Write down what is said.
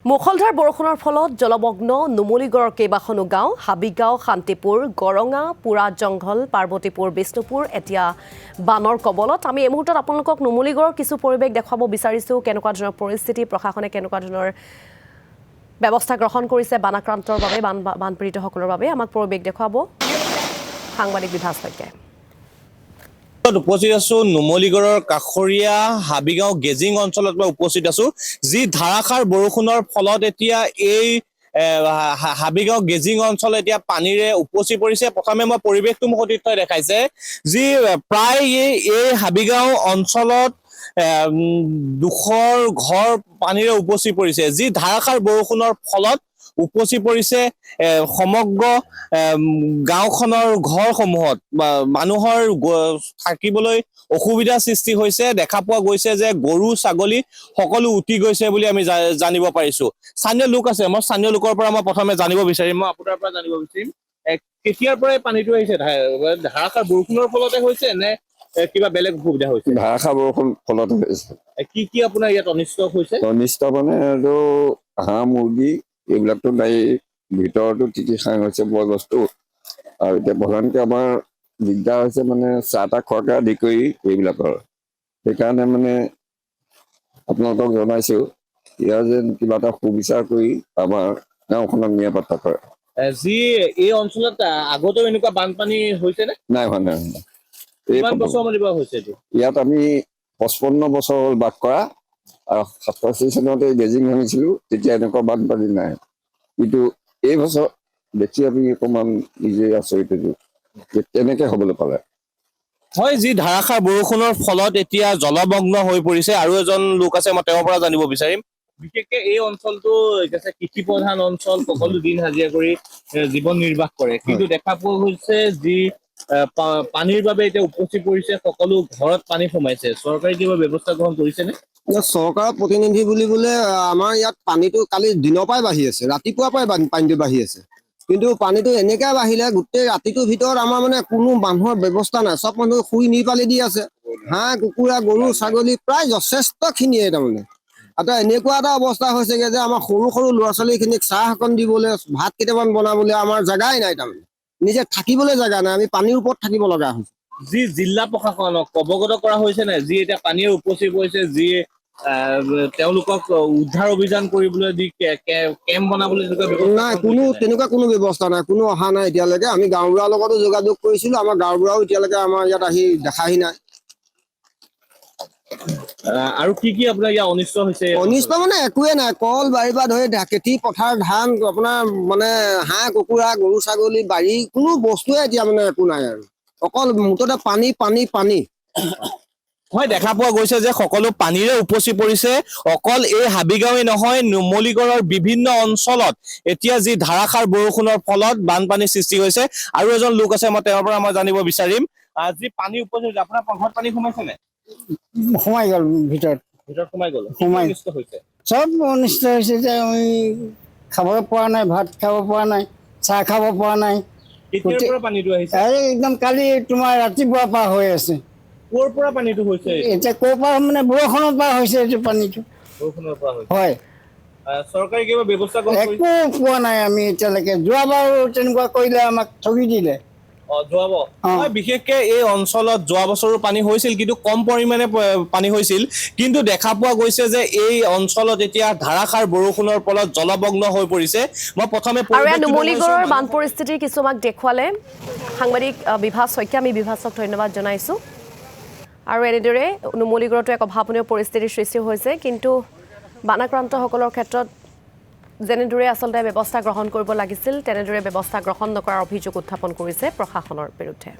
মুখলধাৰ বৰষুণৰ ফলত জলমগ্ন নুমলীগড়ৰ কেইবাখনো গাঁও হাবিগাঁও শান্তিপুৰ গৰঙা পুৰা জংঘল পাৰ্বতীপুৰ বিষ্ণুপুৰ এতিয়া বানৰ কবলত আমি এই মুহূৰ্তত আপোনালোকক নুমলীগড়ৰ কিছু পৰিৱেশ দেখাব বিচাৰিছো কেনেকুৱা ধৰণৰ পৰিস্থিতি প্ৰশাসনে কেনেকুৱা ধৰণৰ ব্যৱস্থা গ্ৰহণ কৰিছে বানাক্ৰান্তৰ বাবে বানপীড়িতসকলৰ বাবে আমাক পৰিৱেশ দেখাব সাংবাদিক বিভাস শইকীয়াই উপস্থিত আছো নুমলীগড়ৰ কাখৰীয়া হাবিগাঁও গেজিং অঞ্চলত মই উপস্থিত আছো যি ধাৰাসাৰ বৰষুণৰ ফলত এতিয়া এই হাবিগাঁও গেজিং অঞ্চল এতিয়া পানীৰে উপচি পৰিছে প্ৰথমে মই পৰিৱেশটো মোক সতীৰ্থই দেখাইছে যি প্ৰায় এই হাবিগাঁও অঞ্চলত দুখৰ ঘৰ পানীৰে উপচি পৰিছে যি ধাৰাসাৰ বৰষুণৰ ফলত উপচি পৰিছে সমগ্ৰ গাঁওখনৰ ঘৰসমূহত মানুহৰ থাকিবলৈ অসুবিধা সৃষ্টি হৈছে দেখা পোৱা গৈছে যে গৰু ছাগলী সকলো উটি গৈছে বুলি আমি জানিব পাৰিছো স্থানীয় লোক আছে মই স্থানীয় লোকৰ পৰা মই প্ৰথমে জানিব বিচাৰিম মই আপোনাৰ পৰা জানিব বিচাৰিম কেতিয়াৰ পৰা পানীটো আহিছে ধাৰাসাৰ বৰষুণৰ ফলতে হৈছে নে কিবা বেলেগ অসুবিধা হৈছে ধাৰাসাৰ বৰষুণ ফলতে হৈছে কি আপোনাৰ ইয়াত অনিষ্ট হৈছে অনিষ্ট মানে আৰু হাঁহ মুৰ্গী এইবিলাকতো নাই ভিতৰতো কি খাই হৈছে বয় বস্তু আৰু এতিয়া প্ৰধানকৈ আমাৰ দিগদাৰ হৈছে মানে চাহ তাহ খোৱাকে আদি কৰি এইবিলাকৰ সেইকাৰণে মানে আপোনালোকক জনাইছো ইয়াৰ যেন কিবা এটা সুবিচাৰ কৰি আমাৰ গাঁওখনক নিৰাপত্তা কৰে যি এই অঞ্চলত আগতেও এনেকুৱা বানপানী হৈছে নে নাই হোৱা নাই কিমান বছৰ মানিব হৈছে ইয়াত আমি 55 বছৰ হ'ল বাস কৰা আৰু 87 চনতে গেজিং ভাঙিছিলো তেতিয়া এনেকুৱা বানপানী নাই কিন্তু এই বছৰ দেখি আমি অকণমান নিজে আচৰিত হৈছো যে কেনেকে হ'বলৈ পালে হয় যি ধাৰাসাৰ বৰষুণৰ ফলত এতিয়া জলমগ্ন হৈ পৰিছে আৰু এজন লোক আছে মই তেওঁৰ পৰা জানিব বিচাৰিম বিশেষকৈ এই অঞ্চলটো কৃষি প্ৰধান অঞ্চল সকলো দিন হাজিৰা কৰি জীৱন নিৰ্বাহ কৰে কিন্তু দেখা পোৱা গৈছে যি পানীৰ বাবে এতিয়া উপচি পৰিছে সকলো ঘৰত পানী সোমাইছে চৰকাৰে কিবা ব্যৱস্থা গ্ৰহণ কৰিছেনে চৰকাৰৰ প্ৰতিনিধি বুলিবলৈ আমাৰ ইয়াত পানীটো কালি দিনৰ পৰাই বাঢ়ি আছে ৰাতিপুৱাৰ পৰাই পানীটো বাঢ়ি আছে কিন্তু পানীটো এনেকৈ বাঢ়িলে গোটেই ৰাতিটোৰ ভিতৰত আমাৰ মানে কোনো মানুহৰ ব্যৱস্থা নাই চব মানুহ শুই নিৰপালি দি আছে হাঁহ কুকুৰা গৰু ছাগলী প্ৰায় যথেষ্টখিনিয়ে তাৰমানে আৰু এনেকুৱা এটা অৱস্থা হৈছেগৈ যে আমাৰ সৰু সৰু ল'ৰা ছোৱালীখিনিক চাহ অকণ দিবলৈ ভাত কেইটামান বনাবলৈ আমাৰ জেগাই নাই তাৰমানে নিজে থাকিবলৈ জেগা নাই আমি পানীৰ ওপৰত থাকিব লগা হৈছে যি জিলা প্ৰশাসনক অৱগত কৰা হৈছে নাই যি এতিয়া পানীয়ে উপচি পৰিছে যি তেওঁলোকক উদ্ধাৰ অভিযান কৰিবলৈ দি কেম্প বনাবলৈ নাই তেনেকুৱা কোনো ব্যৱস্থা নাই কোনো অহা নাই এতিয়ালৈকে আমি গাঁওবুঢ়াৰ লগতো যোগাযোগ কৰিছিলো আমাৰ গাঁওবুঢ়াও এতিয়ালৈকে আমাৰ ইয়াত আহি দেখাহি নাই আৰু কি আপোনাৰ ইয়াত অনিষ্ট হৈছে অনিষ্ট মানে একোৱে নাই কল বাৰীৰ পৰা ধৰি খেতি পথাৰ ধান আপোনাৰ মানে হাঁহ কুকুৰা গৰু ছাগলী বাৰী কোনো বস্তুৱে এতিয়া মানে একো নাই আৰু অকল মুঠতে পানী পানী পানী হয় দেখা পোৱা গৈছে যে সকলো পানীৰে উপচি পৰিছে অকল এই হাবিগাঁৱে নহয় নুমলীগড়ৰ বিভিন্ন অঞ্চলত এতিয়া যি ধাৰাসাৰ বৰষুণৰ ফলত বানপানীৰ সৃষ্টি হৈছে আৰু এজন লোক আছে মই তেওঁৰ পৰা মই জানিব বিচাৰিম যি পানী উপচি আপোনাৰ ঘৰত পানী সোমাইছে নে সোমাই গ'ল ভিতৰত সোমাই গ'ল অনিষ্ট হৈছে চব অনিষ্ট হৈছে যে আমি খাবলৈ পৰা নাই ভাত খাব পৰা নাই চাহ খাব পৰা নাই কেতিয়াৰ পৰা পানীটো আহিছে একদম কালি তোমাৰ ৰাতিপুৱাৰ পৰা হৈ আছে ক'ৰ পৰা পানীটো হৈছে এতিয়া ক'ৰ পৰা মানে বৰষুণৰ পৰা হৈছে এইটো পানীটো বৰষুণৰ পৰা হৈছে হয় চৰকাৰে কিবা ব্যৱস্থা গ্ৰহণ কৰিছে একো পোৱা নাই আমি এতিয়ালৈকে যোৱাবাৰ তেনেকুৱা কৰিলে আমাক ঠগি দিলে বিশেষকে এই অঞ্চলত যোৱা বছৰো পানী হৈছিল কিন্তু কম পৰিমাণে পানী হৈছিল কিন্তু দেখা পোৱা গৈছে যে এই অঞ্চলত এতিয়া ধাৰাসাৰ বৰষুণৰ ফলত জলমগ্ন হৈ পৰিছে মই প্ৰথমে নুমলীগড়ৰ বান পৰিস্থিতি কিছু আমাক দেখুৱালে সাংবাদিক বিভাস শইকীয়া আমি বিভাসক ধন্যবাদ জনাইছো আৰু এনেদৰে নুমলীগড়তো এক অভাৱনীয় পৰিস্থিতিৰ সৃষ্টি হৈছে কিন্তু বানাক্ৰান্তসকলৰ ক্ষেত্ৰত যেনেদৰে আচলতে ব্যৱস্থা গ্ৰহণ কৰিব লাগিছিল তেনেদৰে ব্যৱস্থা গ্ৰহণ নকৰাৰ অভিযোগ উত্থাপন কৰিছে প্ৰশাসনৰ বিৰুদ্ধে